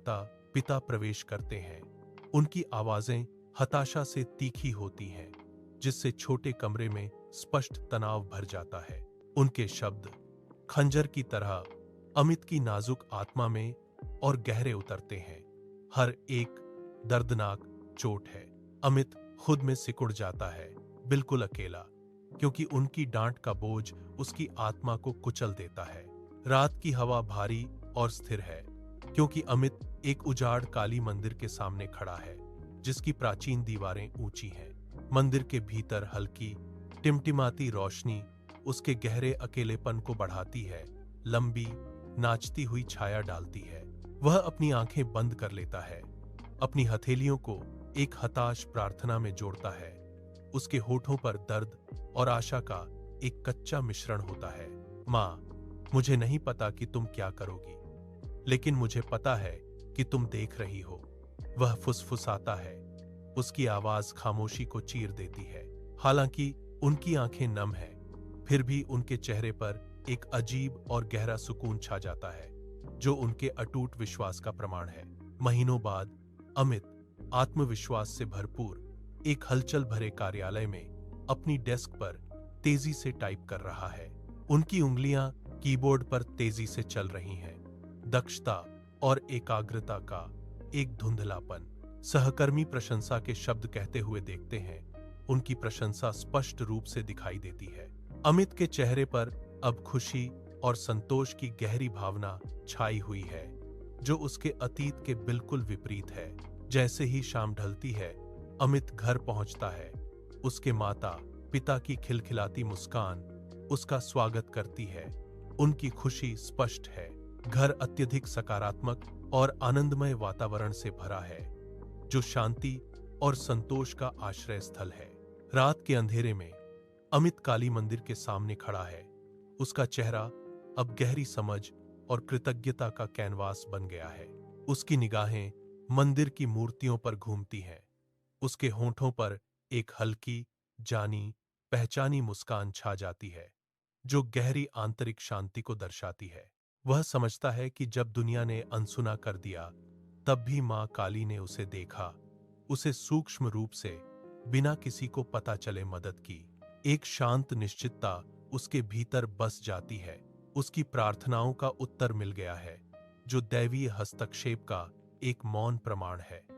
देवता पिता प्रवेश करते हैं। उनकी आवाजें हताशा से तीखी होती हैं, जिससे छोटे कमरे में स्पष्ट तनाव भर जाता है। उनके शब्द खंजर की तरह अमित की नाजुक आत्मा में और गहरे उतरते हैं। हर एक दर्दनाक चोट है। अमित खुद में सिकुड़ जाता है, बिल्कुल अकेला, क्योंकि उनकी डांट का बोझ उसकी आत्मा को कुचल देता है। रात की हवा भारी और स्थिर है, क्योंकि अमित एक उजाड़ काली मंदिर के सामने खड़ा है, जिसकी प्राचीन दीवारें ऊंची हैं। मंदिर के भीतर हल्की टिमटिमाती रोशनी उसके गहरे अकेलेपन को बढ़ाती है, लंबी नाचती हुई छाया डालती है। वह अपनी आंखें बंद कर लेता है, अपनी हथेलियों को एक हताश प्रार्थना में जोड़ता है। उसके होठों पर दर्द और आशा का एक कच्चा मिश्रण होता है। माँ, मुझे नहीं पता कि तुम क्या करोगी, लेकिन मुझे पता है कि तुम देख रही हो। वह फुसफुसाता है। उसकी आवाज खामोशी को चीर देती है। हालांकि उनकी आंखें नम हैं, फिर भी उनके चेहरे पर एक अजीब और गहरा सुकून छा जाता है, जो उनके अटूट विश्वास का प्रमाण है। महीनों बाद अमित आत्मविश्वास से भरपूर एक हलचल भरे कार्यालय में अपनी डेस्क पर तेजी से टाइप कर रहा है। उनकी उंगलियां कीबोर्ड पर तेजी से चल रही हैं। दक्षता और एकाग्रता का एक धुंधलापन। सहकर्मी प्रशंसा के शब्द कहते हुए देखते हैं। उनकी प्रशंसा स्पष्ट रूप से दिखाई देती है। अमित के चेहरे पर अब खुशी और संतोष की गहरी भावना छाई हुई है, जो उसके अतीत के बिल्कुल विपरीत है। जैसे ही शाम ढलती है, अमित घर पहुंचता है। उसके माता पिता की खिलखिलाती मुस्कान उसका स्वागत करती है। उनकी खुशी स्पष्ट है। घर अत्यधिक सकारात्मक और आनंदमय वातावरण से भरा है, जो शांति और संतोष का आश्रय स्थल है। रात के अंधेरे में अमित काली मंदिर के सामने खड़ा है। उसका चेहरा अब गहरी समझ और कृतज्ञता का कैनवास बन गया है। उसकी निगाहें मंदिर की मूर्तियों पर घूमती हैं। उसके होठों पर एक हल्की, जानी पहचानी मुस्कान छा जाती है, जो गहरी आंतरिक शांति को दर्शाती है। वह समझता है कि जब दुनिया ने अनसुना कर दिया, तब भी मां काली ने उसे देखा, उसे सूक्ष्म रूप से बिना किसी को पता चले मदद की। एक शांत निश्चितता उसके भीतर बस जाती है। उसकी प्रार्थनाओं का उत्तर मिल गया है, जो दैवीय हस्तक्षेप का एक मौन प्रमाण है।